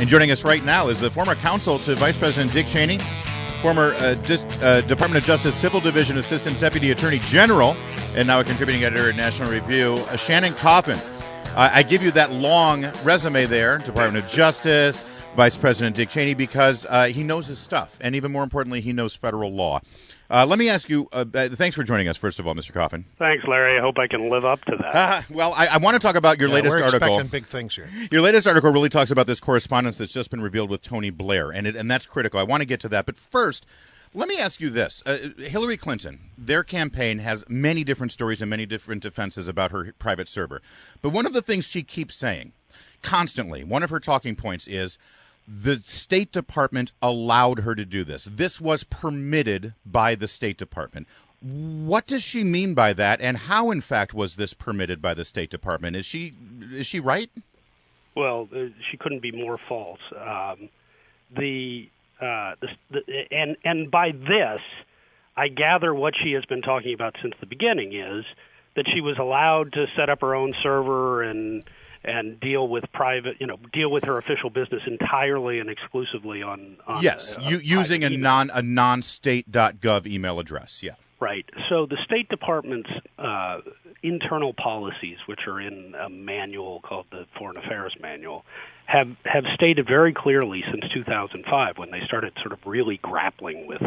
And joining us right now is the former counsel to Vice President Dick Cheney, former Department of Justice Civil Division Assistant Deputy Attorney General, and now a contributing editor at National Review, Shannen Coffin. I give you that long resume there, Department of Justice, Vice President Dick Cheney, because he knows his stuff, and even more importantly, he knows federal law. Let me ask you, thanks for joining us, first of all, Mr. Coffin. Thanks, Larry. I hope I can live up to that. Well, I want to talk about your latest article. We're expecting big things here. Your latest article really talks about this correspondence that's just been revealed with Tony Blair, and that's critical. I want to get to that. But first, let me ask you this. Hillary Clinton, their campaign has many different stories and many different defenses about her private server. But one of the things she keeps saying constantly, one of her talking points is, the State Department allowed her to do this. This was permitted by the State Department. What does she mean by that, and how, in fact, was this permitted by the State Department? Is she right? Well, she couldn't be more false. And by this, I gather what she has been talking about since the beginning is that she was allowed to set up her own server and deal with deal with her official business entirely and exclusively on yes, using a non-state.gov email address. Yeah, right. So the State Department's internal policies, which are in a manual called the Foreign Affairs Manual, have stated very clearly since 2005, when they started sort of really grappling with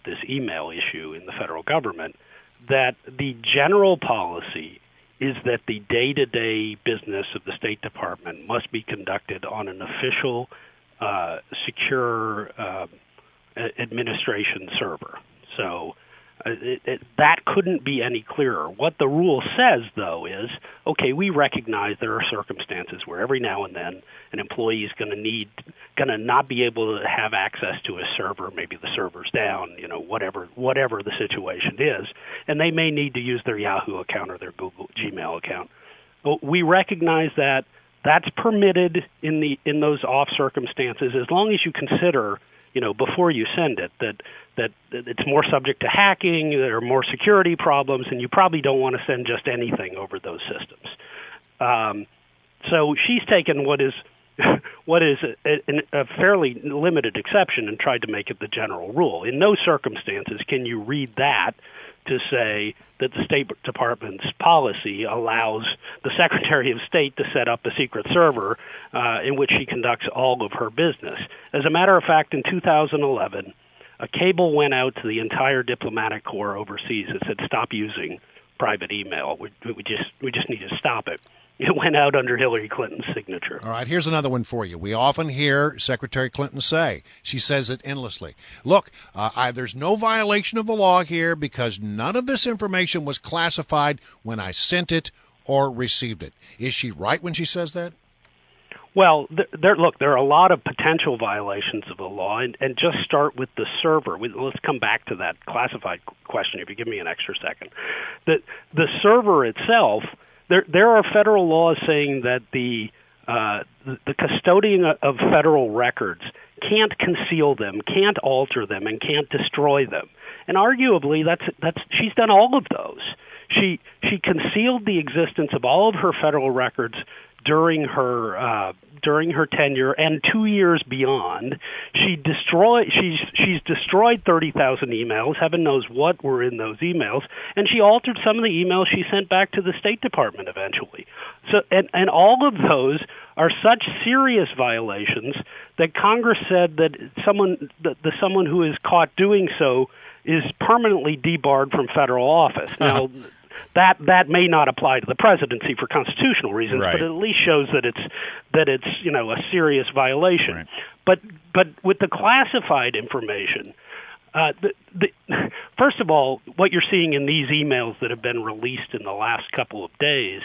this email issue in the federal government, that the general policy is that the day-to-day business of the State Department must be conducted on an official, secure administration server. So that couldn't be any clearer. What the rule says, though, is, okay, we recognize there are circumstances where every now and then an employee is going to not be able to have access to a server. Maybe the server's down, whatever the situation is, and they may need to use their Yahoo account or their Gmail account. We recognize that that's permitted in those off circumstances, as long as you consider, before you send it, that it's more subject to hacking, there are more security problems, and you probably don't want to send just anything over those systems. So she's taken what is a fairly limited exception and tried to make it the general rule. In no circumstances can you read that to say that the State Department's policy allows the Secretary of State to set up a secret server in which she conducts all of her business. As a matter of fact, in 2011, a cable went out to the entire diplomatic corps overseas that said, stop using private email. We just need to stop it. It went out under Hillary Clinton's signature. All right, here's another one for you. We often hear Secretary Clinton say, she says it endlessly, look, there's no violation of the law here because none of this information was classified when I sent it or received it. Is she right when she says that? Well, there are a lot of potential violations of the law, and just start with the server. Let's come back to that classified question if you give me an extra second. The server itself, there are federal laws saying that the custodian of federal records can't conceal them, can't alter them, and can't destroy them. And arguably, she's done all of those. She concealed the existence of all of her federal records during her tenure and 2 years beyond. She's destroyed 30,000 emails. Heaven knows what were in those emails, and she altered some of the emails she sent back to the State Department eventually. So, and all of those are such serious violations that Congress said that someone who is caught doing so is permanently debarred from federal office. Now, that may not apply to the presidency for constitutional reasons, right, but it at least shows that it's a serious violation. Right. But with the classified information, first of all, what you're seeing in these emails that have been released in the last couple of days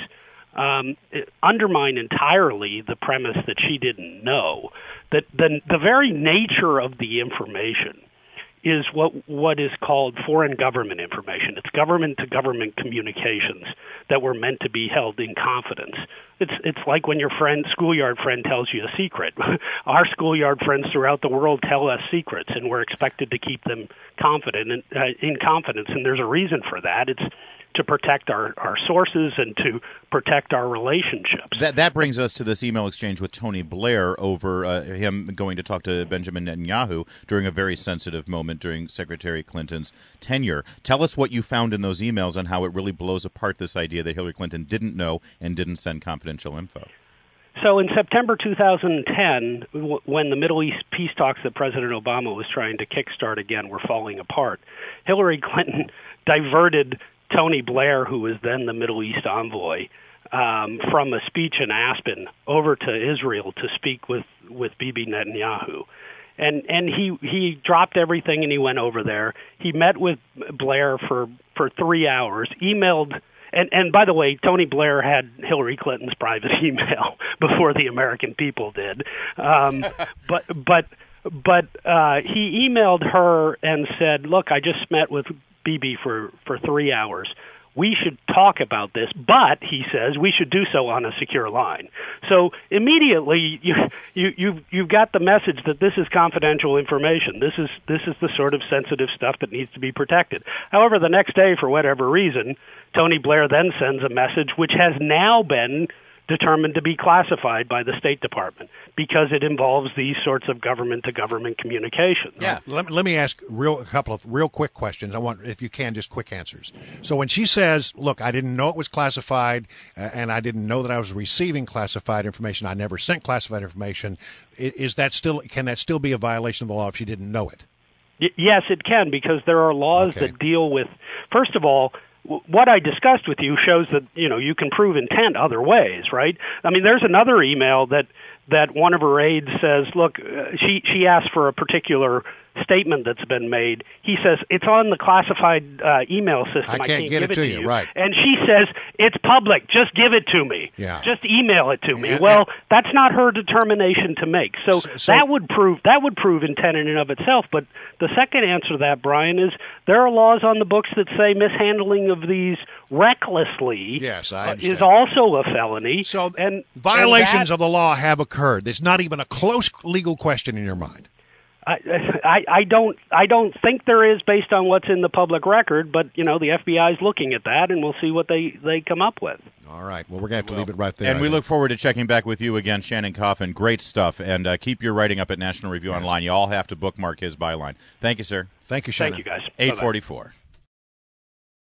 undermine entirely the premise that she didn't know. That the very nature of the information is what is called foreign government information. It's government-to-government communications that were meant to be held in confidence. It's like when your schoolyard friend tells you a secret. Our schoolyard friends throughout the world tell us secrets, and we're expected to keep them in confidence, and there's a reason for that. to protect our sources and to protect our relationships. That brings us to this email exchange with Tony Blair over him going to talk to Benjamin Netanyahu during a very sensitive moment during Secretary Clinton's tenure. Tell us what you found in those emails and how it really blows apart this idea that Hillary Clinton didn't know and didn't send confidential info. So in September 2010, when the Middle East peace talks that President Obama was trying to kickstart again were falling apart, Hillary Clinton diverted Tony Blair, who was then the Middle East envoy, from a speech in Aspen over to Israel to speak with Bibi Netanyahu. And he dropped everything and he went over there. He met with Blair for 3 hours, emailed. And by the way, Tony Blair had Hillary Clinton's private email before the American people did. But he emailed her and said, "Look, I just met with Bibi for 3 hours. We should talk about this, but," he says, "we should do so on a secure line." So immediately you've got the message that this is confidential information. This is the sort of sensitive stuff that needs to be protected. However, the next day, for whatever reason, Tony Blair then sends a message which has now been determined to be classified by the State Department because it involves these sorts of government-to-government communications. Yeah. Let me ask a couple of real quick questions. I want, if you can, just quick answers. So when she says, "Look, I didn't know it was classified, and I didn't know that I was receiving classified information. I never sent classified information," can that still be a violation of the law if she didn't know it? Yes, it can, because there are laws that deal with, first of all, what I discussed with you shows that, you can prove intent other ways, right? I mean, there's another email that one of her aides says, look, she asked for a particular statement that's been made. He says, "It's on the classified email system. I can't give it to you." Right. And she says, "It's public. Just give it to me. Yeah. Just email it to me." Well, that's not her determination to make. So that would prove intent in and of itself. But the second answer to that, Brian, is there are laws on the books that say mishandling of these recklessly is also a felony. So violations of the law have occurred. It's not even a close legal question in your mind. I don't think there is, based on what's in the public record, but the FBI is looking at that, and we'll see what they come up with. All right. Well, we're going to have to leave it right there. And we look forward to checking back with you again, Shannen Coffin. Great stuff, and keep your writing up at National Review Online. You all have to bookmark his byline. Thank you, sir. Thank you, Shannen. Thank you, guys. 8:44.